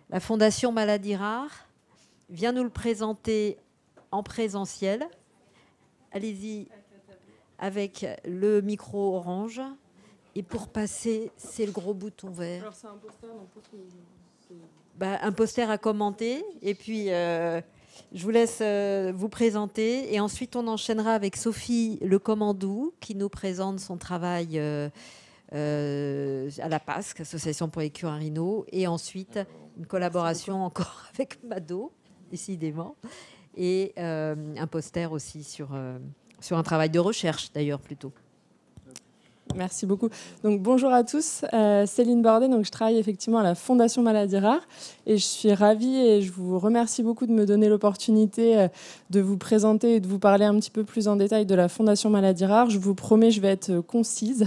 La Fondation Maladies Rares vient nous le présenter en présentiel. Allez-y avec le micro orange. Et pour passer, c'est le gros bouton vert. Alors c'est un poster, donc un poster à commenter. Et puis, je vous laisse vous présenter. Et ensuite, on enchaînera avec Sophie Le Commandou, qui nous présente son travail à la PASC, Association pour les Curarinaux. Et ensuite, une collaboration encore avec Mado, décidément. Et un poster aussi sur un travail de recherche, d'ailleurs, plutôt. Merci beaucoup. Donc, bonjour à tous, Céline Bordet, donc je travaille effectivement à la Fondation Maladies Rares et je suis ravie et je vous remercie beaucoup de me donner l'opportunité de vous présenter et de vous parler un petit peu plus en détail de la Fondation Maladies Rares. Je vous promets, je vais être concise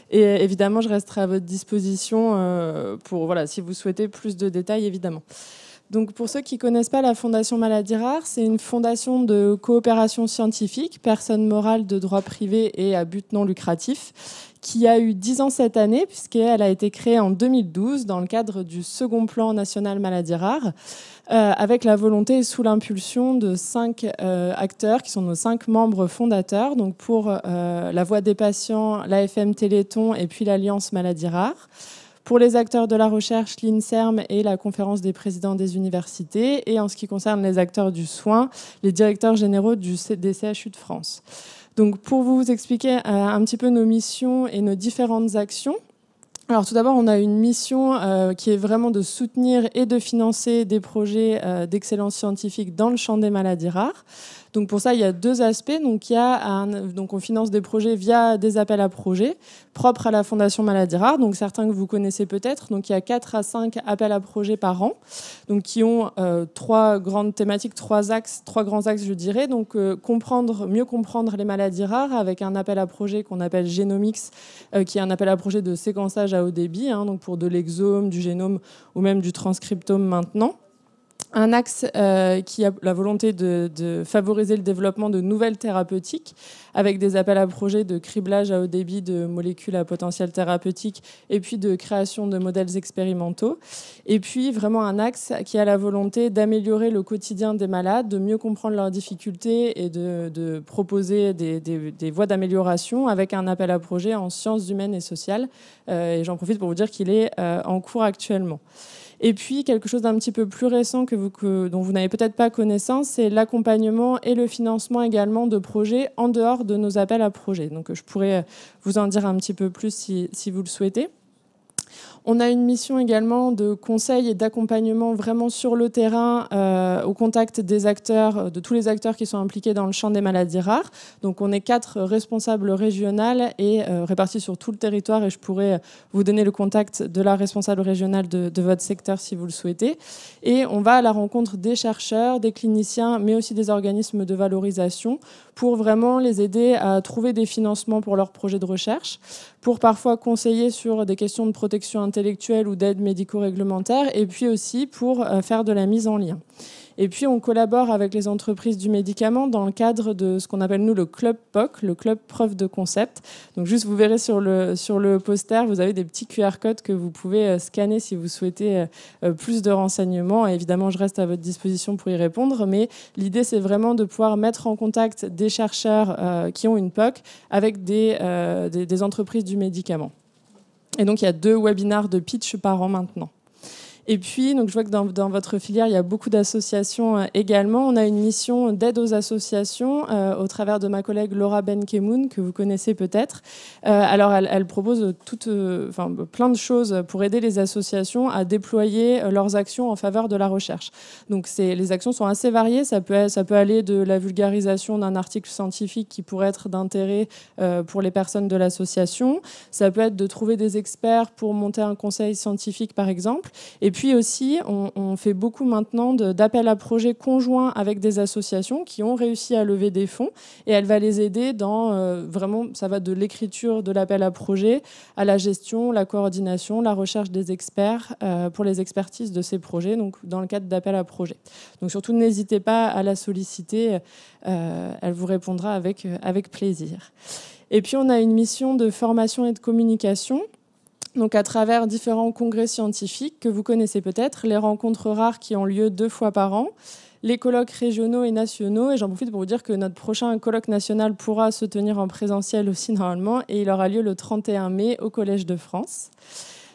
et évidemment, je resterai à votre disposition pour, si vous souhaitez plus de détails, évidemment. Donc, pour ceux qui ne connaissent pas la Fondation Maladies Rares, c'est une fondation de coopération scientifique, personne morale de droit privé et à but non lucratif, qui a eu 10 ans cette année, puisqu'elle a été créée en 2012 dans le cadre du second plan national Maladies Rares, avec la volonté et sous l'impulsion de 5 acteurs qui sont nos 5 membres fondateurs, donc pour la Voix des patients, l'AFM Téléthon et puis l'Alliance Maladies Rares. Pour les acteurs de la recherche, l'INSERM et la Conférence des présidents des universités. Et en ce qui concerne les acteurs du soin, les directeurs généraux des CHU de France. Donc, pour vous expliquer un petit peu nos missions et nos différentes actions. Alors, tout d'abord, on a une mission qui est vraiment de soutenir et de financer des projets d'excellence scientifique dans le champ des maladies rares. Donc pour ça, il y a 2 aspects. Donc on finance des projets via des appels à projets propres à la Fondation Maladies Rares. Donc certains que vous connaissez peut-être. Donc il y a 4 à 5 appels à projets par an. Donc qui ont 3 grandes thématiques, 3 grands axes, je dirais. Donc mieux comprendre les maladies rares avec un appel à projet qu'on appelle Génomix, qui est un appel à projet de séquençage à haut débit, donc pour de l'exome, du génome ou même du transcriptome maintenant. Un axe qui a la volonté de favoriser le développement de nouvelles thérapeutiques avec des appels à projets de criblage à haut débit de molécules à potentiel thérapeutique et puis de création de modèles expérimentaux. Et puis vraiment un axe qui a la volonté d'améliorer le quotidien des malades, de mieux comprendre leurs difficultés et de proposer des voies d'amélioration avec un appel à projet en sciences humaines et sociales. Et j'en profite pour vous dire qu'il est en cours actuellement. Et puis, quelque chose d'un petit peu plus récent dont vous n'avez peut-être pas connaissance, c'est l'accompagnement et le financement également de projets en dehors de nos appels à projets. Donc, je pourrais vous en dire un petit peu plus si vous le souhaitez. On a une mission également de conseil et d'accompagnement vraiment sur le terrain, au contact des acteurs, de tous les acteurs qui sont impliqués dans le champ des maladies rares. Donc on est 4 responsables régionales et répartis sur tout le territoire et je pourrais vous donner le contact de la responsable régionale de votre secteur si vous le souhaitez. Et on va à la rencontre des chercheurs, des cliniciens, mais aussi des organismes de valorisation pour vraiment les aider à trouver des financements pour leurs projets de recherche, pour parfois conseiller sur des questions de protection intellectuelle ou d'aide médico-réglementaire, et puis aussi pour faire de la mise en lien. Et puis, on collabore avec les entreprises du médicament dans le cadre de ce qu'on appelle, nous, le club POC, le club preuve de concept. Donc, juste, vous verrez sur le poster, vous avez des petits QR codes que vous pouvez scanner si vous souhaitez plus de renseignements. Et évidemment, je reste à votre disposition pour y répondre. Mais l'idée, c'est vraiment de pouvoir mettre en contact des chercheurs qui ont une POC avec des entreprises du médicament. Et donc, il y a 2 webinaires de pitch par an maintenant. Et puis, donc, je vois que dans votre filière, il y a beaucoup d'associations également. On a une mission d'aide aux associations au travers de ma collègue Laura Benkemoun, que vous connaissez peut-être. Alors, elle propose plein de choses pour aider les associations à déployer leurs actions en faveur de la recherche. Donc, les actions sont assez variées. Ça peut aller de la vulgarisation d'un article scientifique qui pourrait être d'intérêt pour les personnes de l'association. Ça peut être de trouver des experts pour monter un conseil scientifique, par exemple. Et puis aussi, on fait beaucoup maintenant d'appels à projets conjoints avec des associations qui ont réussi à lever des fonds. Et elle va les aider dans, vraiment, ça va de l'écriture de l'appel à projet à la gestion, la coordination, la recherche des experts pour les expertises de ces projets, donc dans le cadre d'appels à projets. Donc surtout, n'hésitez pas à la solliciter. Elle vous répondra avec plaisir. Et puis, on a une mission de formation et de communication donc à travers différents congrès scientifiques que vous connaissez peut-être, les rencontres rares qui ont lieu 2 fois par an, les colloques régionaux et nationaux. Et j'en profite pour vous dire que notre prochain colloque national pourra se tenir en présentiel aussi normalement, et il aura lieu le 31 mai au Collège de France.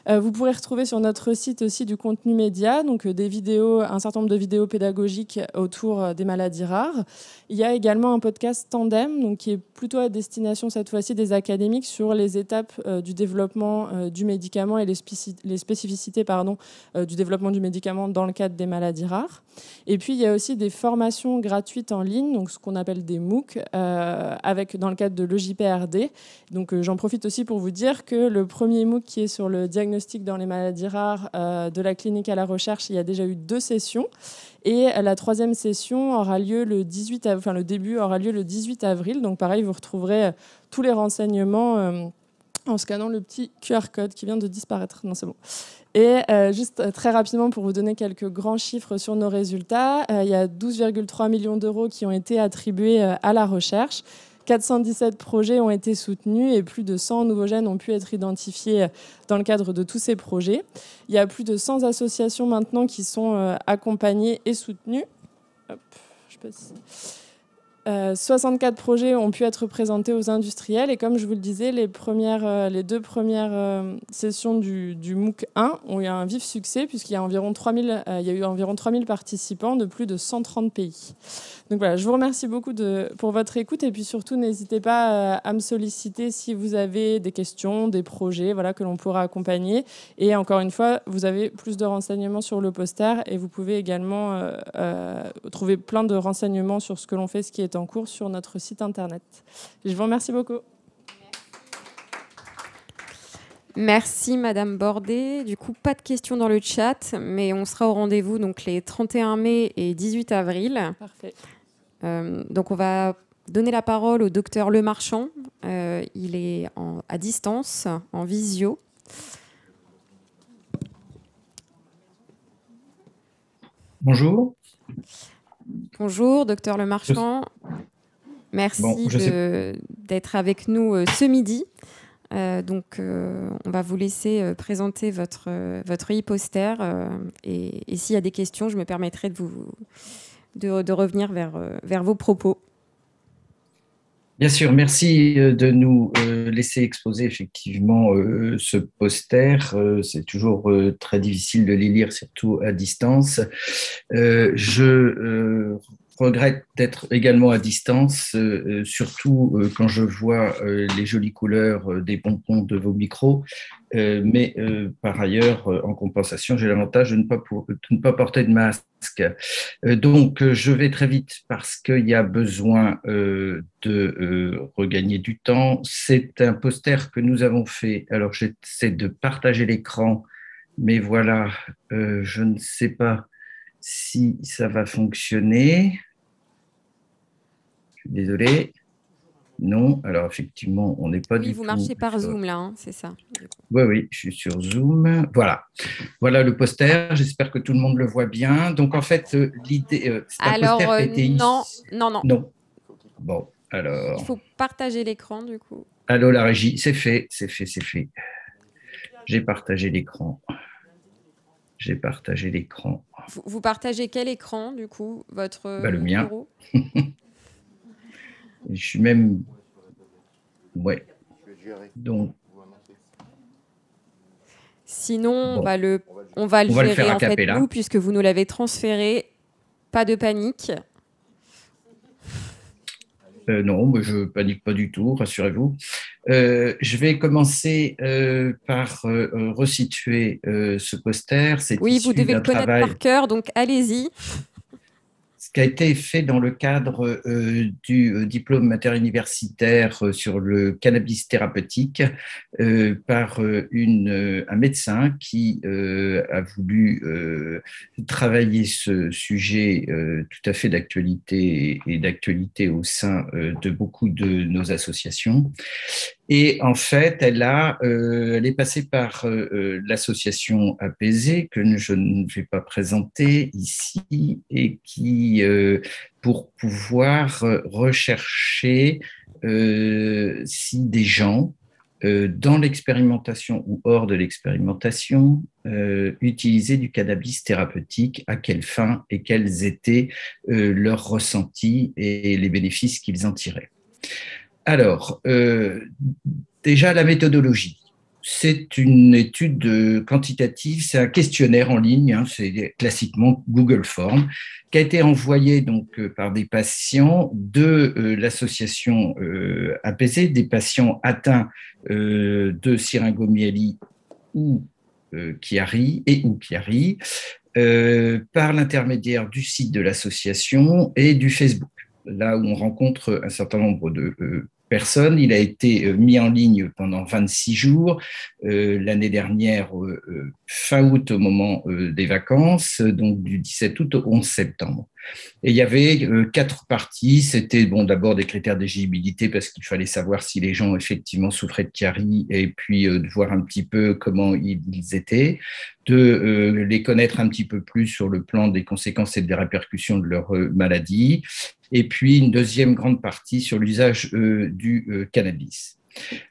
Vous pourrez retrouver sur notre site aussi du contenu média, donc des vidéos, un certain nombre de vidéos pédagogiques autour des maladies rares. Il y a également un podcast Tandem, donc qui est plutôt à destination cette fois-ci des académiques sur les étapes du développement du médicament et les spécificités du développement du médicament dans le cadre des maladies rares. Et puis il y a aussi des formations gratuites en ligne, donc ce qu'on appelle des MOOC, dans le cadre de l'EJPRD. Donc j'en profite aussi pour vous dire que le premier MOOC qui est sur le diagnostic dans les maladies rares de la clinique à la recherche, il y a déjà eu 2 sessions. Et la 3e session aura lieu le début aura lieu le 18 avril. Donc pareil, vous retrouverez tous les renseignements en scannant le petit QR code qui vient de disparaître. Non, c'est bon. Et juste très rapidement, pour vous donner quelques grands chiffres sur nos résultats, il y a 12,3 millions d'euros qui ont été attribués à la recherche. 417 projets ont été soutenus et plus de 100 nouveaux gènes ont pu être identifiés dans le cadre de tous ces projets. Il y a plus de 100 associations maintenant qui sont accompagnées et soutenues. Hop, je passe. 64 projets ont pu être présentés aux industriels et comme je vous le disais, les 2 premières sessions du MOOC 1 ont eu un vif succès puisqu'il y a eu environ 3000 participants de plus de 130 pays. Donc voilà, je vous remercie beaucoup pour votre écoute et puis surtout n'hésitez pas à me solliciter si vous avez des questions, des projets que l'on pourra accompagner. Et encore une fois, vous avez plus de renseignements sur le poster et vous pouvez également trouver plein de renseignements sur ce que l'on fait, ce qui est en cours sur notre site internet. Je vous remercie beaucoup. Merci Madame Bordet. Du coup, pas de questions dans le chat, mais on sera au rendez-vous donc les 31 mai et 18 avril. Parfait. Donc on va donner la parole au docteur Lemarchand. Il est à distance, en visio. Bonjour. Bonjour, docteur Lemarchand. Merci d'être avec nous ce midi. Donc, on va vous laisser présenter votre e-poster. Et s'il y a des questions, je me permettrai de revenir vers vos propos. Bien sûr, merci de nous laisser exposer effectivement ce poster. C'est toujours très difficile de les lire, surtout à distance. Je regrette d'être également à distance, surtout quand je vois les jolies couleurs des pompons de vos micros. Mais par ailleurs, en compensation, j'ai l'avantage de ne pas porter de masque. Donc, je vais très vite parce qu'il y a besoin de regagner du temps. C'est un poster que nous avons fait. Alors, j'essaie de partager l'écran, mais voilà, je ne sais pas si ça va fonctionner. Je suis désolé. Non, alors effectivement, on n'est pas du tout... Oui, vous marchez par Zoom, là, hein, c'est ça. Oui, je suis sur Zoom. Voilà le poster. J'espère que tout le monde le voit bien. Donc, en fait, l'idée... c'est un poster qui a été... Non. Bon, alors... Il faut partager l'écran, du coup. Allô, la régie, c'est fait. J'ai partagé l'écran. Vous partagez quel écran, du coup, votre le mien. bureau? Je suis même... Ouais. Donc... Sinon, on va le gérer en fait, nous, puisque vous nous l'avez transféré. Pas de panique. Non, mais je ne panique pas du tout, rassurez-vous. Je vais commencer par resituer ce poster. Oui, vous devez le connaître par cœur, donc allez-y. Ce qui a été fait dans le cadre du diplôme interuniversitaire sur le cannabis thérapeutique par un médecin qui a voulu travailler ce sujet tout à fait d'actualité et d'actualité au sein de beaucoup de nos associations. Et en fait, elle est passée par l'association Apaisée, que je ne vais pas présenter ici, et qui, pour pouvoir rechercher si des gens dans l'expérimentation ou hors de l'expérimentation, utilisaient du cannabis thérapeutique, à quelle fin et quels étaient leurs ressentis et les bénéfices qu'ils en tiraient. Alors, déjà la méthodologie. C'est une étude quantitative, c'est un questionnaire en ligne, hein, c'est classiquement Google Form, qui a été envoyé donc par des patients de l'association APC, des patients atteints de syringomyélie ou Chiari ou Chiari, par l'intermédiaire du site de l'association et du Facebook, là où on rencontre un certain nombre de personnes. Il a été mis en ligne pendant 26 jours, l'année dernière, fin août, au moment des vacances, donc du 17 août au 11 septembre. Et il y avait 4 parties. C'était d'abord des critères d'éligibilité parce qu'il fallait savoir si les gens effectivement souffraient de Chiari et puis de voir un petit peu comment ils étaient, de les connaître un petit peu plus sur le plan des conséquences et des répercussions de leur maladie, et puis une deuxième grande partie sur l'usage du cannabis.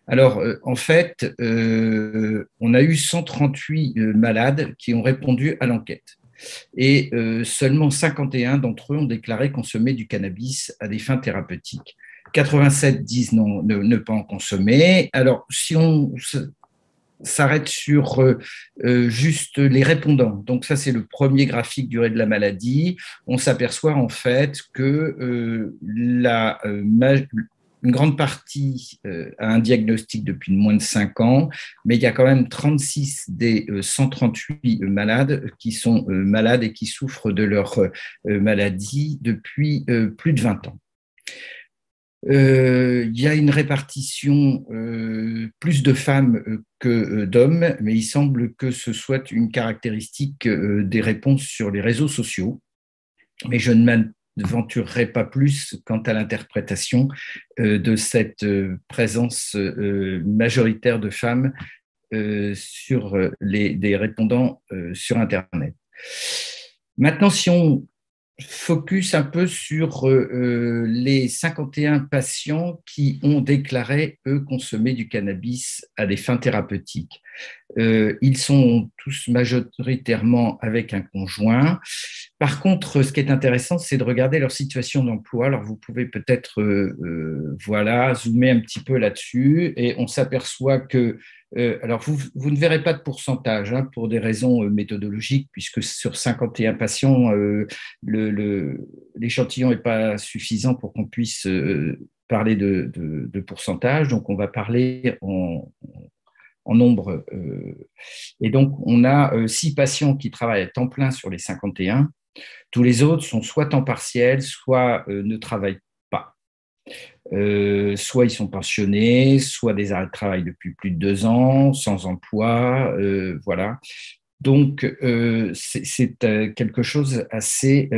Alors, en fait, on a eu 138 malades qui ont répondu à l'enquête. Et seulement 51 d'entre eux ont déclaré consommer du cannabis à des fins thérapeutiques. 87 disent non, ne pas en consommer. Alors, si on s'arrête sur juste les répondants, donc ça c'est le premier graphique durée de la maladie, on s'aperçoit en fait que une grande partie a un diagnostic depuis moins de 5 ans, mais il y a quand même 36 des 138 malades qui sont malades et qui souffrent de leur maladie depuis plus de 20 ans. Il y a une répartition plus de femmes que d'hommes, mais il semble que ce soit une caractéristique des réponses sur les réseaux sociaux. Mais je ne m'aventurerai pas plus quant à l'interprétation de cette présence majoritaire de femmes sur des répondants sur Internet. Maintenant, si on focus un peu sur les 51 patients qui ont déclaré, eux, consommer du cannabis à des fins thérapeutiques. Ils sont tous majoritairement avec un conjoint. Par contre, ce qui est intéressant, c'est de regarder leur situation d'emploi. Alors, vous pouvez peut-être zoomer un petit peu là-dessus, et on s'aperçoit que alors, vous ne verrez pas de pourcentage pour des raisons méthodologiques, puisque sur 51 patients, l'échantillon n'est pas suffisant pour qu'on puisse parler de pourcentage. Donc, on va parler en nombre. Et donc, on a 6 patients qui travaillent à temps plein sur les 51. Tous les autres sont soit temps partiel, soit ne travaillent pas. Soit ils sont pensionnés, soit des arrêts de travail depuis plus de 2 ans, sans emploi, voilà. Donc, c'est quelque chose assez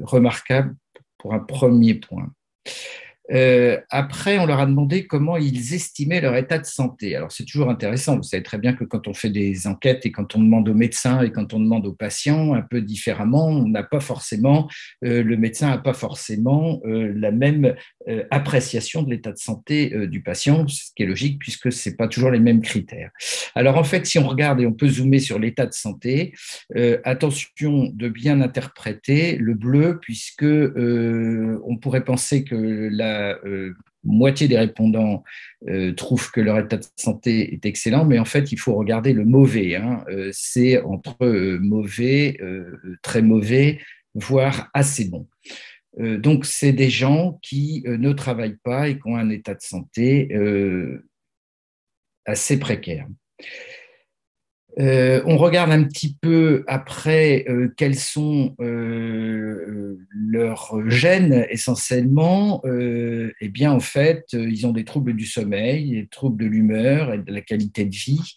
remarquable pour un premier point. Après, on leur a demandé comment ils estimaient leur état de santé. Alors, c'est toujours intéressant. Vous savez très bien que quand on fait des enquêtes et quand on demande aux médecins et quand on demande aux patients un peu différemment, on n'a pas forcément, le médecin n'a pas forcément la même appréciation de l'état de santé du patient, ce qui est logique puisque ce n'est pas toujours les mêmes critères. Alors, en fait, si on regarde et on peut zoomer sur l'état de santé, attention de bien interpréter le bleu puisque on pourrait penser que la moitié des répondants trouvent que leur état de santé est excellent, mais en fait, il faut regarder le mauvais. C'est entre mauvais, très mauvais, voire assez bon. Donc, c'est des gens qui ne travaillent pas et qui ont un état de santé assez précaire. On regarde un petit peu après quels sont leurs gènes essentiellement. Eh bien, en fait, ils ont des troubles du sommeil, des troubles de l'humeur et de la qualité de vie.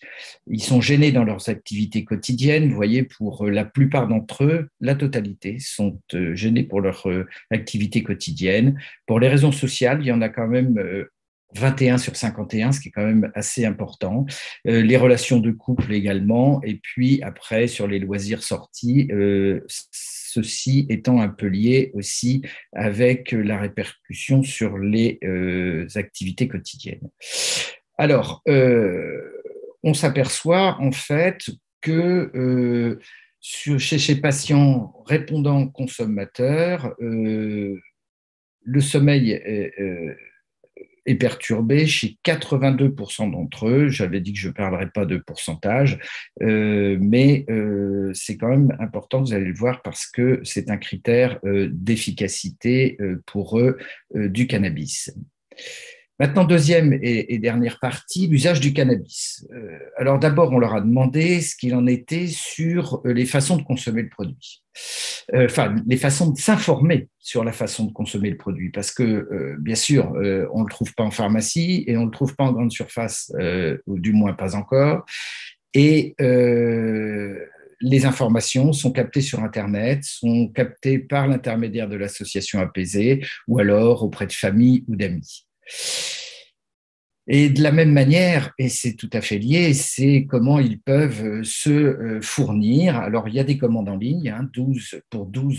Ils sont gênés dans leurs activités quotidiennes. Vous voyez, pour la plupart d'entre eux, la totalité sont gênés pour leur activité quotidienne. Pour les raisons sociales, il y en a quand même 21 sur 51, ce qui est quand même assez important. Les relations de couple également. Et puis après, sur les loisirs sortis, ceci étant un peu lié aussi avec la répercussion sur les activités quotidiennes. Alors, on s'aperçoit en fait que chez ces patients répondants consommateurs, le sommeil est perturbé chez 82% d'entre eux. J'avais dit que je ne parlerais pas de pourcentage, mais c'est quand même important, vous allez le voir, parce que c'est un critère d'efficacité pour eux du cannabis. Maintenant, deuxième et dernière partie, l'usage du cannabis. Alors d'abord, on leur a demandé ce qu'il en était sur les façons de consommer le produit. Enfin, les façons de s'informer sur la façon de consommer le produit. Parce que, bien sûr, on ne le trouve pas en pharmacie et on ne le trouve pas en grande surface, ou du moins pas encore. Et les informations sont captées sur Internet, sont captées par l'intermédiaire de l'association Apaisée ou alors auprès de familles ou d'amis. Et de la même manière, et c'est tout à fait lié, c'est comment ils peuvent se fournir. Alors, il y a des commandes en ligne, 12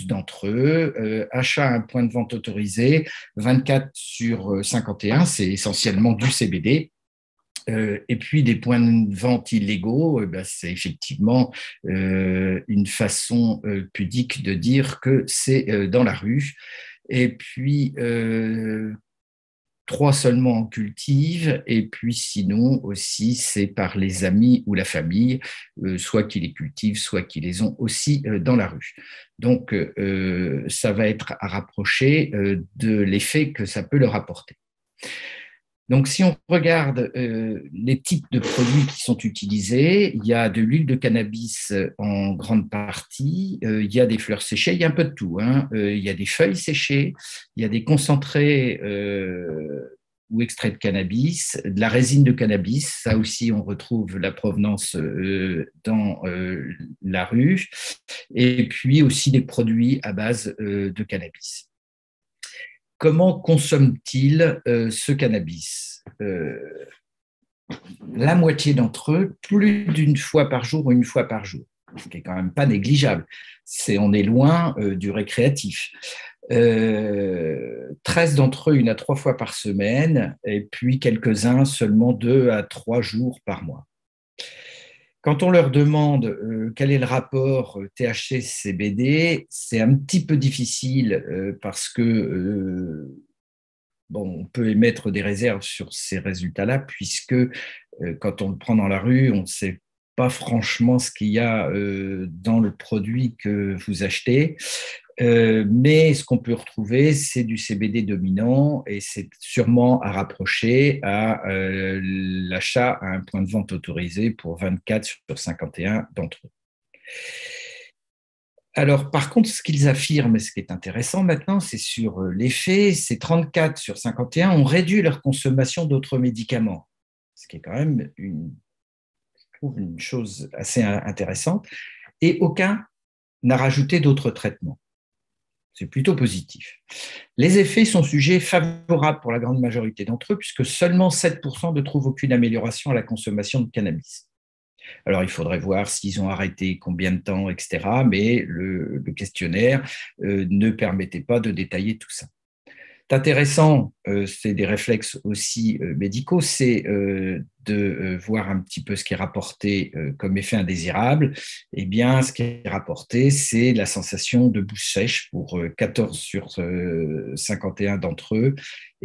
d'entre eux, achat à un point de vente autorisé, 24 sur 51, c'est essentiellement du CBD. Et puis des points de vente illégaux, c'est effectivement une façon pudique de dire que c'est dans la rue. Et puis 3 seulement en cultivent, et puis sinon aussi c'est par les amis ou la famille, soit qui les cultivent, soit qui les ont aussi dans la rue. Donc ça va être à rapprocher de l'effet que ça peut leur apporter. Donc, si on regarde les types de produits qui sont utilisés, il y a de l'huile de cannabis en grande partie, il y a des fleurs séchées, il y a un peu de tout, il y a des feuilles séchées, il y a des concentrés ou extraits de cannabis, de la résine de cannabis, ça aussi on retrouve la provenance dans la rue, et puis aussi des produits à base de cannabis. Comment consomment-ils ce cannabis ? La moitié d'entre eux, plus d'une fois par jour ou une fois par jour, ce qui n'est quand même pas négligeable. On est loin du récréatif. 13 d'entre eux, 1 à 3 fois par semaine, et puis quelques-uns seulement 2 à 3 jours par mois. Quand on leur demande quel est le rapport THC-CBD, c'est un petit peu difficile parce que on peut émettre des réserves sur ces résultats-là, puisque quand on le prend dans la rue, on ne sait pas franchement ce qu'il y a dans le produit que vous achetez. Mais ce qu'on peut retrouver, c'est du CBD dominant et c'est sûrement à rapprocher à l'achat à un point de vente autorisé pour 24 sur 51 d'entre eux. Alors, par contre, ce qu'ils affirment, et ce qui est intéressant maintenant, c'est sur l'effet, c'est 34 sur 51 ont réduit leur consommation d'autres médicaments, ce qui est quand même je trouve une chose assez intéressante, et aucun n'a rajouté d'autres traitements. C'est plutôt positif. Les effets sont sujets favorables pour la grande majorité d'entre eux, puisque seulement 7% ne trouvent aucune amélioration à la consommation de cannabis. Alors, il faudrait voir s'ils ont arrêté, combien de temps, etc. Mais le questionnaire ne permettait pas de détailler tout ça. C'est intéressant, c'est des réflexes aussi médicaux, c'est de voir un petit peu ce qui est rapporté comme effet indésirable. Eh bien, ce qui est rapporté, c'est la sensation de bouche sèche pour 14 sur 51 d'entre eux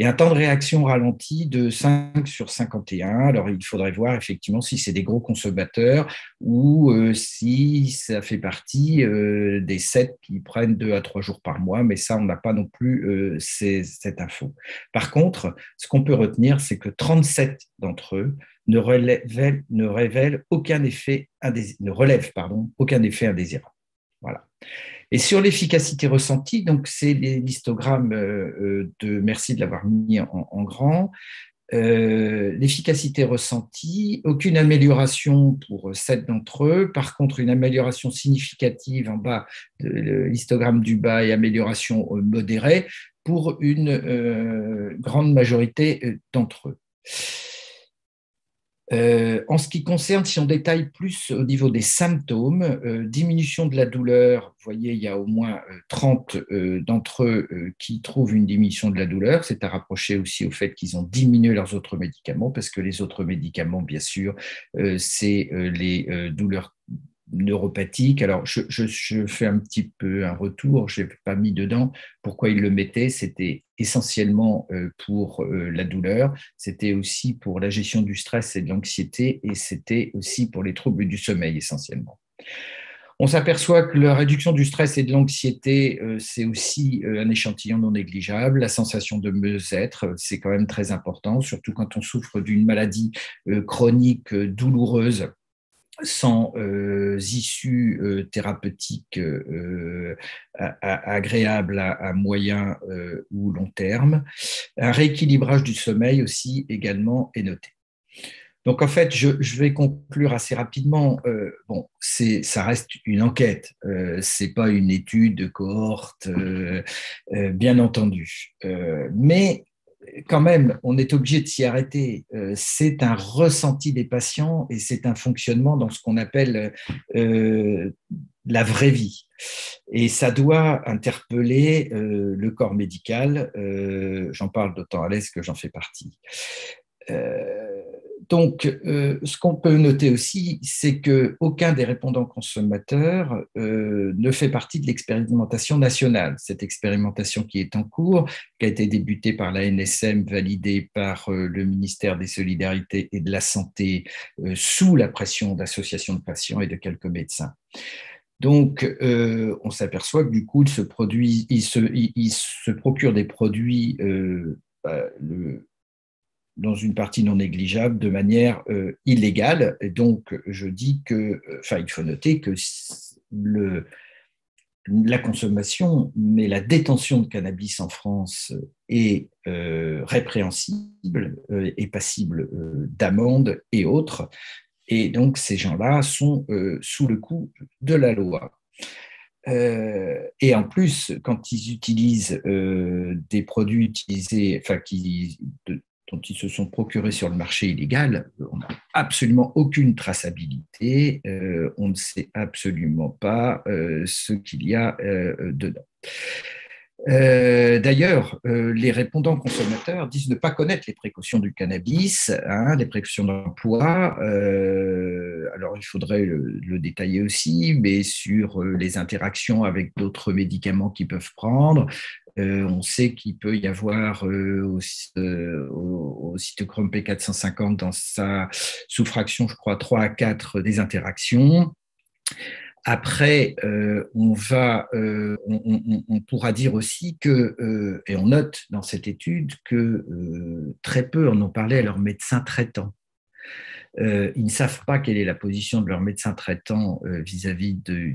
et un temps de réaction ralenti de 5 sur 51. Alors, il faudrait voir effectivement si c'est des gros consommateurs ou si ça fait partie des 7 qui prennent 2 à 3 jours par mois, mais ça, on n'a pas non plus cette info. Par contre, ce qu'on peut retenir, c'est que 37 d'entre eux ne relèvent aucun effet indésirable. Voilà. Et sur l'efficacité ressentie, donc c'est l'histogramme merci de l'avoir mis en grand. L'efficacité ressentie, aucune amélioration pour 7 d'entre eux. Par contre, une amélioration significative en bas, l'histogramme du bas, et amélioration modérée pour une grande majorité d'entre eux. En ce qui concerne, si on détaille plus au niveau des symptômes, diminution de la douleur, vous voyez, il y a au moins 30 d'entre eux qui trouvent une diminution de la douleur. C'est à rapprocher aussi au fait qu'ils ont diminué leurs autres médicaments, parce que les autres médicaments, bien sûr, c'est les douleurs neuropathique. Alors, je fais un petit peu un retour, je n'ai pas mis dedans pourquoi il le mettait. C'était essentiellement pour la douleur, c'était aussi pour la gestion du stress et de l'anxiété, et c'était aussi pour les troubles du sommeil essentiellement. On s'aperçoit que la réduction du stress et de l'anxiété, c'est aussi un échantillon non négligeable. La sensation de mieux-être, c'est quand même très important, surtout quand on souffre d'une maladie chronique douloureuse sans issue thérapeutique agréable à moyen ou long terme. Un rééquilibrage du sommeil aussi également est noté. Donc, en fait, je vais conclure assez rapidement. Bon, ça reste une enquête, c'est pas une étude de cohorte, bien entendu. Mais quand même, on est obligé de s'y arrêter. C'est un ressenti des patients et c'est un fonctionnement dans ce qu'on appelle la vraie vie. Et ça doit interpeller le corps médical. J'en parle d'autant à l'aise que j'en fais partie. Donc, ce qu'on peut noter aussi, c'est qu'aucun des répondants consommateurs ne fait partie de l'expérimentation nationale. Cette expérimentation qui est en cours, qui a été débutée par la NSM, validée par le ministère des Solidarités et de la Santé, sous la pression d'associations de patients et de quelques médecins. Donc, on s'aperçoit que du coup, il se procure des produits dans une partie non négligeable de manière illégale. Et donc, je dis que, il faut noter que la consommation, mais la détention de cannabis en France est répréhensible, est passible d'amende et autres. Et donc, ces gens-là sont sous le coup de la loi. Et en plus, quand ils utilisent des produits utilisés, dont ils se sont procurés sur le marché illégal, on n'a absolument aucune traçabilité, on ne sait absolument pas ce qu'il y a dedans. D'ailleurs, les répondants consommateurs disent ne pas connaître les précautions du cannabis, les précautions d'emploi. Alors, il faudrait le détailler aussi, mais sur les interactions avec d'autres médicaments qu'ils peuvent prendre. On sait qu'il peut y avoir au cytochrome P450 dans sa sous-fraction, je crois, 3 à 4 des interactions. Après, on pourra dire aussi que, et on note dans cette étude que très peu en ont parlé à leur médecin traitant. Ils ne savent pas quelle est la position de leur médecin traitant vis-à-vis de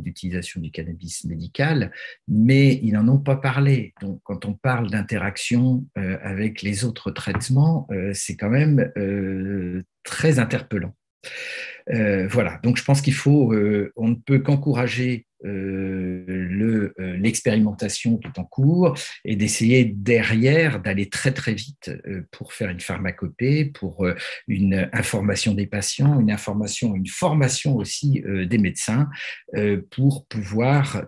l'utilisation du cannabis médical, mais ils n'en ont pas parlé. Donc, quand on parle d'interaction avec les autres traitements, c'est quand même très interpellant. Voilà, donc je pense qu'il faut, on ne peut qu'encourager l'expérimentation qui est en cours et d'essayer derrière d'aller très très vite pour faire une pharmacopée, pour une information des patients, une formation aussi des médecins pour pouvoir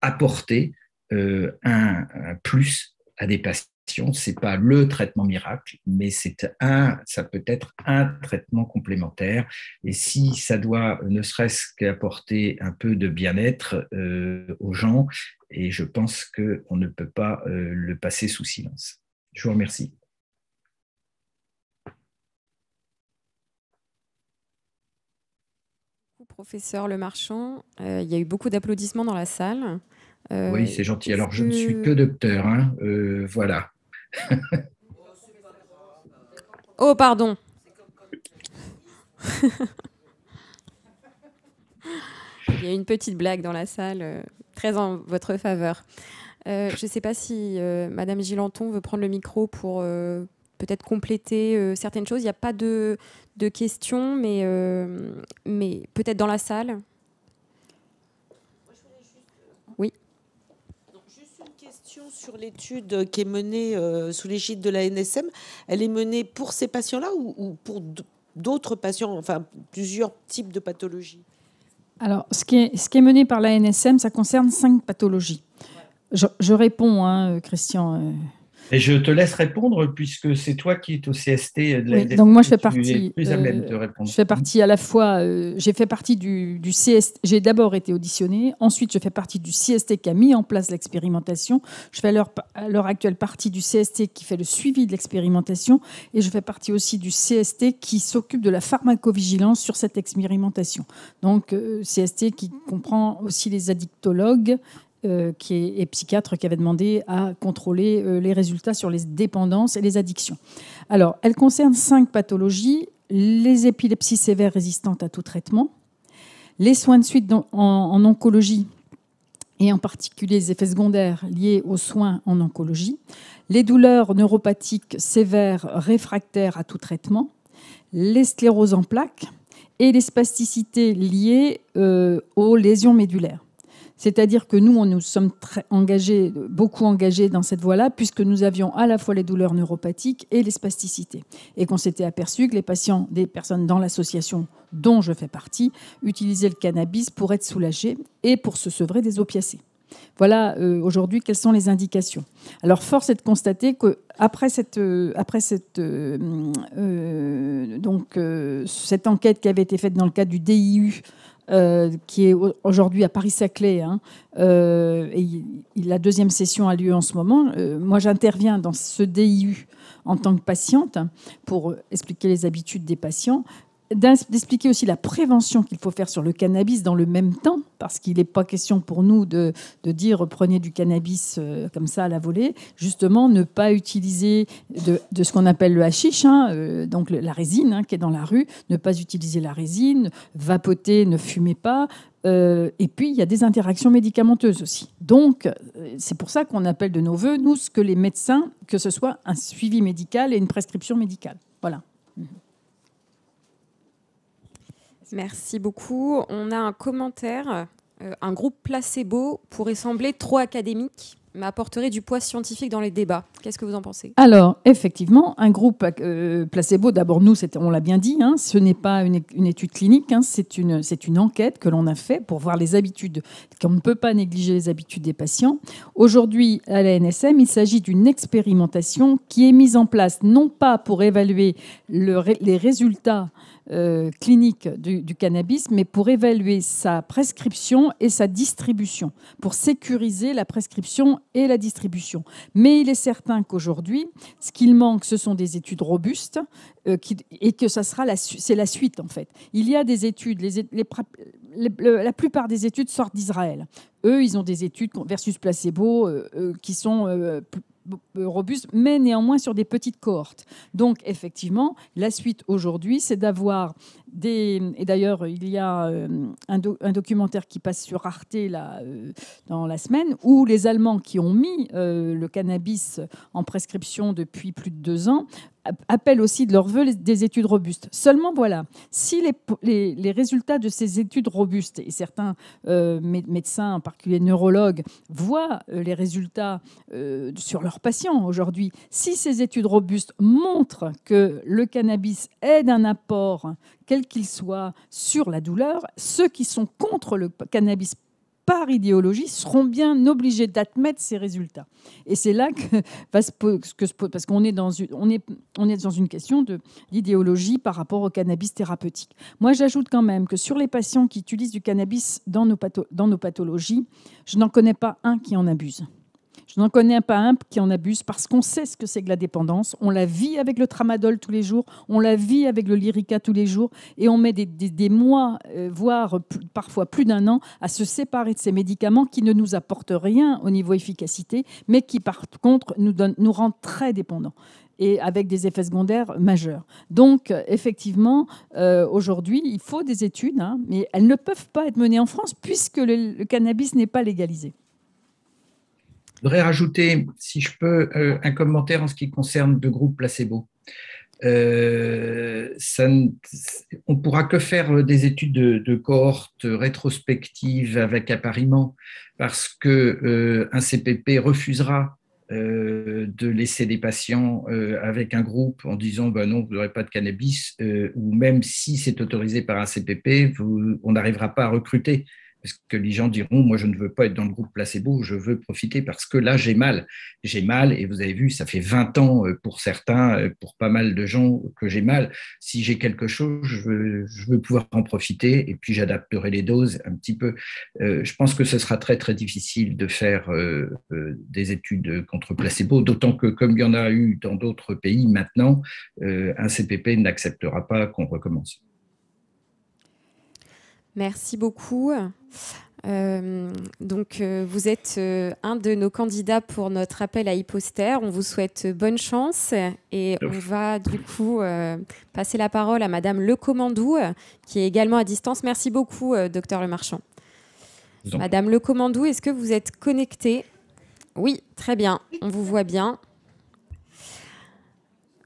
apporter un plus à des patients. Ce n'est pas le traitement miracle, mais ça peut être un traitement complémentaire. Et si ça doit ne serait-ce qu'apporter un peu de bien-être aux gens, et je pense qu'on ne peut pas le passer sous silence. Je vous remercie. Professeur Lemarchand, il y a eu beaucoup d'applaudissements dans la salle. Oui, c'est gentil. Alors, je ne suis que docteur, hein. Voilà. Oh, pardon. Il y a une petite blague dans la salle, très en votre faveur. Je ne sais pas si Madame Gilenton veut prendre le micro pour peut-être compléter certaines choses. Il n'y a pas de questions, mais peut-être dans la salle. Oui. Donc, juste une question sur l'étude qui est menée sous l'égide de la NSM. Elle est menée pour ces patients-là ou pour d'autres patients, enfin plusieurs types de pathologies? Alors, ce qui est mené par la NSM, ça concerne 5 pathologies. Je réponds, hein, Christian. Et je te laisse répondre puisque c'est toi qui es au CST de la NSM. Donc moi, je fais partie. Plus à même de répondre. Je fais partie à la fois. J'ai fait partie du CST. J'ai d'abord été auditionnée. Ensuite, je fais partie du CST qui a mis en place l'expérimentation. Je fais à l'heure actuelle partie du CST qui fait le suivi de l'expérimentation. Et je fais partie aussi du CST qui s'occupe de la pharmacovigilance sur cette expérimentation. Donc, CST qui comprend aussi les addictologues, et psychiatre qui avait demandé à contrôler les résultats sur les dépendances et les addictions. Alors, elle concerne 5 pathologies: les épilepsies sévères résistantes à tout traitement, les soins de suite en oncologie, et en particulier les effets secondaires liés aux soins en oncologie, les douleurs neuropathiques sévères réfractaires à tout traitement, les scléroses en plaques et les spasticités liées aux lésions médulaires. C'est-à-dire que nous, nous sommes beaucoup engagés dans cette voie-là, puisque nous avions à la fois les douleurs neuropathiques et les spasticités. Et qu'on s'était aperçu que des personnes dans l'association dont je fais partie, utilisaient le cannabis pour être soulagées et pour se sevrer des opiacés. Voilà aujourd'hui quelles sont les indications. Alors, force est de constater qu'après cette enquête qui avait été faite dans le cadre du DIU, qui est aujourd'hui à Paris-Saclay, et la deuxième session a lieu en ce moment. Moi, j'interviens dans ce DIU en tant que patiente pour expliquer les habitudes des patients, d'expliquer aussi la prévention qu'il faut faire sur le cannabis dans le même temps, parce qu'il n'est pas question pour nous de dire prenez du cannabis comme ça à la volée. Justement, ne pas utiliser de ce qu'on appelle le hashish, donc la résine qui est dans la rue, ne pas utiliser la résine, vapoter, ne fumez pas. Et puis, il y a des interactions médicamenteuses aussi. Donc, c'est pour ça qu'on appelle de nos voeux, nous, ce que les médecins, que ce soit un suivi médical et une prescription médicale. Voilà. Merci beaucoup. On a un commentaire. Un groupe placebo pourrait sembler trop académique, mais apporterait du poids scientifique dans les débats. Qu'est-ce que vous en pensez? Alors, effectivement, un groupe placebo, d'abord, nous, on l'a bien dit, ce n'est pas une étude clinique, c'est une enquête que l'on a faite pour voir les habitudes, qu'on ne peut pas négliger les habitudes des patients. Aujourd'hui, à la NSM, il s'agit d'une expérimentation qui est mise en place non pas pour évaluer les résultats clinique du cannabis, mais pour évaluer sa prescription et sa distribution, pour sécuriser la prescription et la distribution. Mais il est certain qu'aujourd'hui, ce qu'il manque, ce sont des études robustes et que c'est la suite, en fait. Il y a des études, la plupart des études sortent d'Israël. Eux, ils ont des études versus placebo qui sont robustes, mais néanmoins sur des petites cohortes. Donc, effectivement, la suite aujourd'hui, c'est d'avoir et d'ailleurs, il y a un documentaire qui passe sur Arte dans la semaine, où les Allemands qui ont mis le cannabis en prescription depuis plus de 2 ans appellent aussi de leur vœu des études robustes. Seulement, voilà, si les résultats de ces études robustes, et certains médecins, en particulier neurologues, voient les résultats sur leurs patients aujourd'hui, si ces études robustes montrent que le cannabis aide un apport, quel qu'il soit, sur la douleur, ceux qui sont contre le cannabis par idéologie seront bien obligés d'admettre ces résultats. Et c'est là parce qu'on est dans une question d'idéologie par rapport au cannabis thérapeutique. Moi, j'ajoute quand même que sur les patients qui utilisent du cannabis dans nos pathologies, je n'en connais pas un qui en abuse. Je n'en connais pas un qui en abuse parce qu'on sait ce que c'est que la dépendance. On la vit avec le tramadol tous les jours, on la vit avec le Lyrica tous les jours et on met des mois, voire parfois plus d'1 an à se séparer de ces médicaments qui ne nous apportent rien au niveau efficacité, mais qui par contre nous rendent très dépendants et avec des effets secondaires majeurs. Donc, effectivement, aujourd'hui, il faut des études, mais elles ne peuvent pas être menées en France puisque le cannabis n'est pas légalisé. Je voudrais rajouter, si je peux, un commentaire en ce qui concerne le groupe placebo. on ne pourra que faire des études de cohorte rétrospectives avec appariement parce qu'un CPP refusera de laisser des patients avec un groupe en disant ben non, vous n'aurez pas de cannabis, ou même si c'est autorisé par un CPP, on n'arrivera pas à recruter. Parce que les gens diront, moi, je ne veux pas être dans le groupe placebo, je veux profiter parce que là, j'ai mal. J'ai mal, et vous avez vu, ça fait 20 ans pour certains, pour pas mal de gens, que j'ai mal. Si j'ai quelque chose, je veux pouvoir en profiter, et puis j'adapterai les doses un petit peu. Je pense que ce sera très, très difficile de faire des études contre placebo, d'autant que, comme il y en a eu dans d'autres pays maintenant, un CPP n'acceptera pas qu'on recommence. Merci beaucoup. Vous êtes un de nos candidats pour notre appel à Hyposter. On vous souhaite bonne chance et on va du coup passer la parole à Madame Lecommandou, qui est également à distance. Merci beaucoup, docteur Lemarchand. Madame Lecommandou, est-ce que vous êtes connectée? Oui, très bien. On vous voit bien.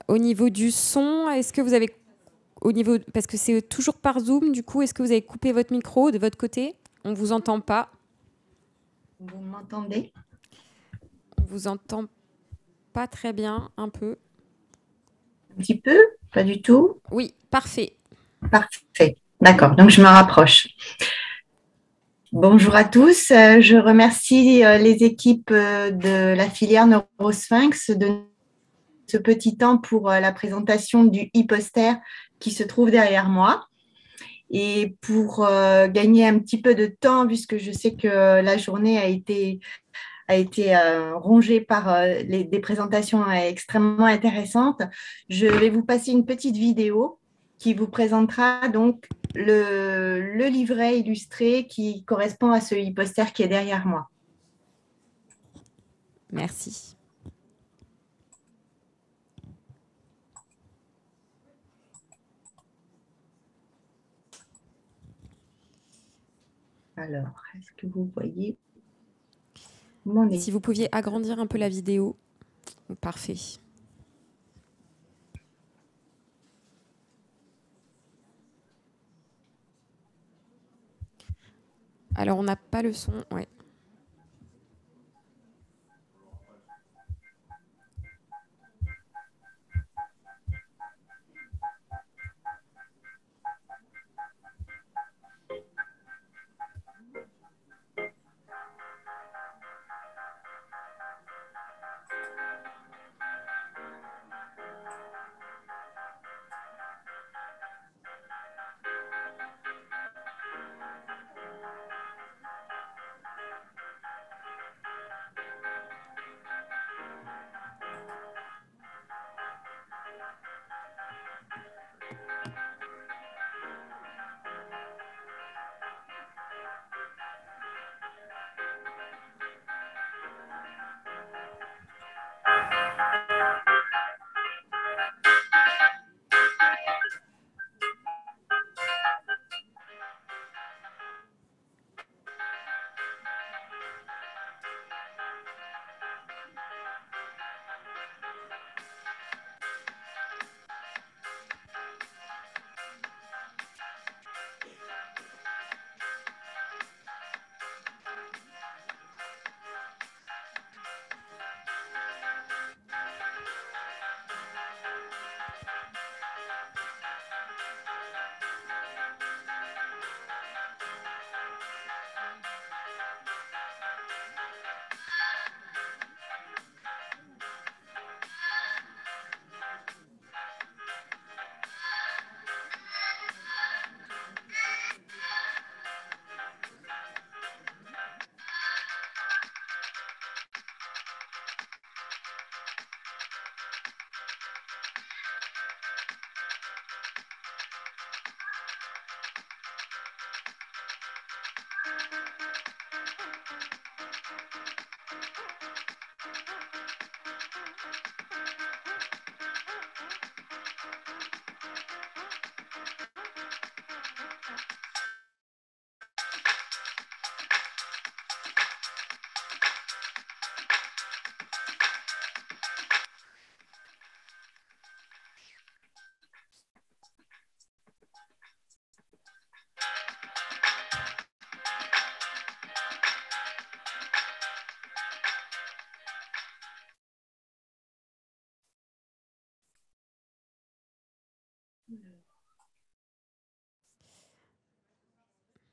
Au niveau du son, est-ce que vous avez... Parce que c'est toujours par Zoom, du coup, est-ce que vous avez coupé votre micro de votre côté? On ne vous entend pas. Vous m'entendez? On ne vous entend pas très bien, un peu. Un petit peu? Pas du tout? Oui, parfait. Parfait. D'accord, donc je me rapproche. Bonjour à tous. Je remercie les équipes de la filière Neurosphinx de ce petit temps pour la présentation du e-poster qui se trouve derrière moi. Et pour gagner un petit peu de temps, puisque je sais que la journée a été rongée par des présentations extrêmement intéressantes, je vais vous passer une petite vidéo qui vous présentera donc le livret illustré qui correspond à ce e-poster qui est derrière moi. Merci. Alors, est-ce que vous voyez Si vous pouviez agrandir un peu la vidéo. Parfait. Alors, on n'a pas le son. Ouais.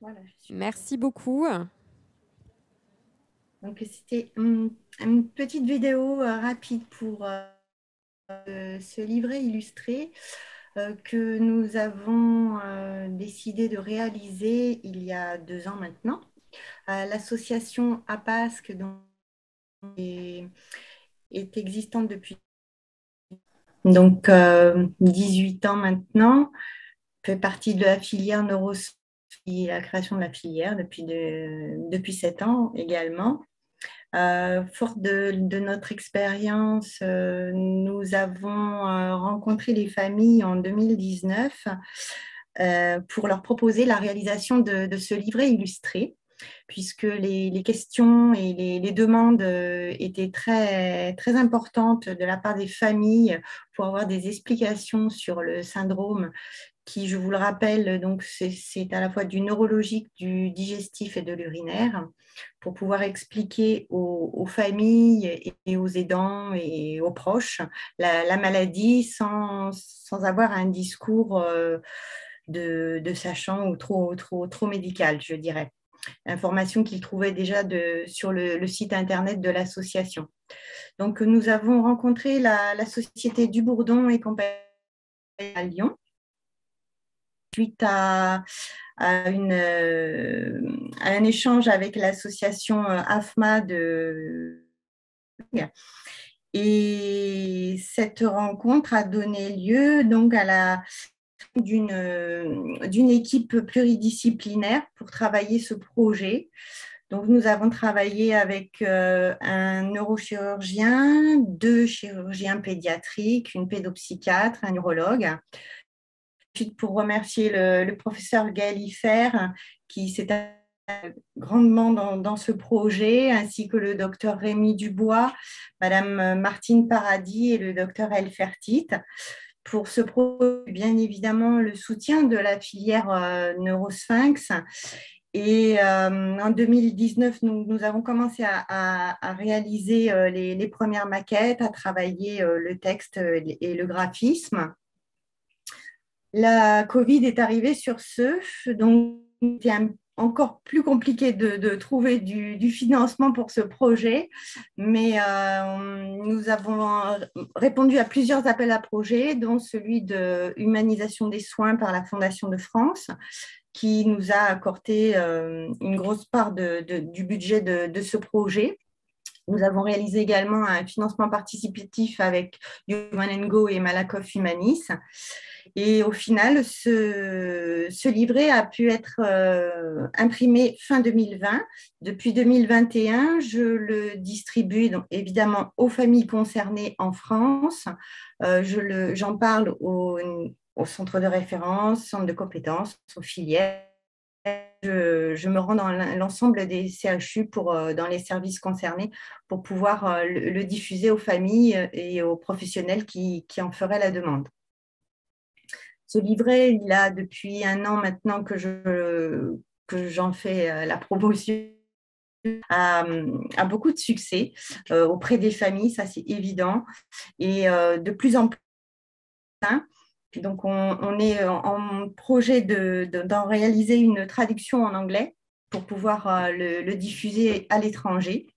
Voilà, Merci beaucoup. Donc, c'était une petite vidéo rapide pour ce livret illustré que nous avons décidé de réaliser il y a 2 ans maintenant. L'association APASC est existante depuis 18 ans maintenant, fait partie de la filière neurosciences et la création de la filière depuis 7 ans également. Fort de notre expérience, nous avons rencontré les familles en 2019 pour leur proposer la réalisation de ce livret illustré, puisque les questions et les demandes étaient très, très importantes de la part des familles pour avoir des explications sur le syndrome qui, je vous le rappelle, donc c'est à la fois du neurologique, du digestif et de l'urinaire, pour pouvoir expliquer aux familles et aux aidants et aux proches la maladie sans avoir un discours de sachant ou trop médical, je dirais. Information qu'ils trouvaient déjà sur le site internet de l'association. Donc, nous avons rencontré la société Dubourdon et compagnie à Lyon, suite à un échange avec l'association AFMA et cette rencontre a donné lieu donc à d'une équipe pluridisciplinaire pour travailler ce projet. Donc, nous avons travaillé avec un neurochirurgien, 2 chirurgiens pédiatriques, une pédopsychiatre, un neurologue. Pour remercier le professeur Gaël Iffer qui s'est grandement dans ce projet, ainsi que le docteur Rémi Dubois, Madame Martine Paradis et le docteur El Fertit. Pour ce projet, bien évidemment, le soutien de la filière Neurosphinx. Et en 2019, nous avons commencé à réaliser les premières maquettes, à travailler le texte et le graphisme. La Covid est arrivée sur ce, donc c'était encore plus compliqué de trouver du financement pour ce projet, mais nous avons répondu à plusieurs appels à projets, dont celui de humanisation des soins par la Fondation de France, qui nous a accordé une grosse part du budget de ce projet. Nous avons réalisé également un financement participatif avec Human & Go et Malakoff Humanis. Et au final, ce livret a pu être imprimé fin 2020. Depuis 2021, je le distribue donc, évidemment aux familles concernées en France. J'en parle au centre de référence, centre de compétences, aux filières. Je me rends dans l'ensemble des CHU dans les services concernés pour pouvoir le diffuser aux familles et aux professionnels qui en feraient la demande. Ce livret, il a depuis 1 an maintenant que j'en fais la promotion, a beaucoup de succès auprès des familles, ça c'est évident, et de plus en plus. Donc, on est en projet d'en réaliser une traduction en anglais pour pouvoir le diffuser à l'étranger.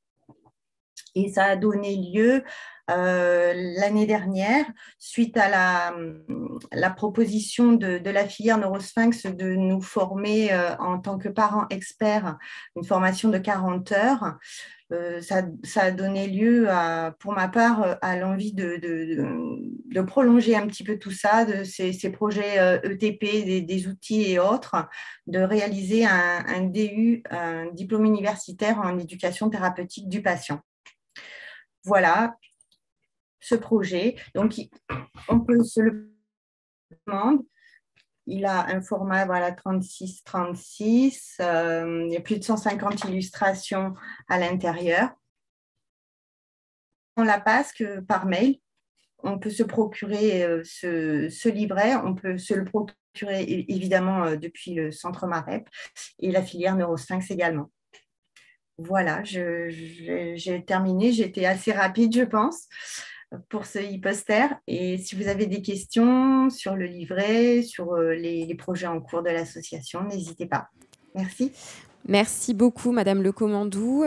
Et ça a donné lieu l'année dernière, suite à la proposition de la filière Neurosphinx de nous former en tant que parents experts, une formation de 40 heures. Ça a donné lieu, pour ma part, à l'envie de prolonger un petit peu tout ça, de ces projets ETP, des outils et autres, de réaliser un DU, un diplôme universitaire en éducation thérapeutique du patient. Voilà ce projet. Donc, on peut se le demander. Il a un format 36-36. Il y a plus de 150 illustrations à l'intérieur. On la passe par mail. On peut se procurer ce livret. On peut se le procurer évidemment depuis le centre MAREP et la filière Neurosphinx également. Voilà, j'ai terminé. J'étais assez rapide, je pense, pour ce e-poster. Et si vous avez des questions sur le livret, sur les projets en cours de l'association, n'hésitez pas. Merci. Merci beaucoup, Madame Le Commandou.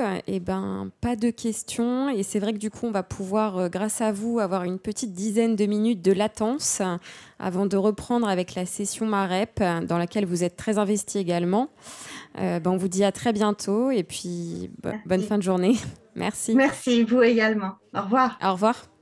Pas de questions. Et c'est vrai que du coup, on va pouvoir, grâce à vous, avoir une petite dizaine de minutes de latence avant de reprendre avec la session MAREP, dans laquelle vous êtes très investi également. On vous dit à très bientôt et puis bonne fin de journée. Merci. Merci, vous également. Au revoir. Au revoir.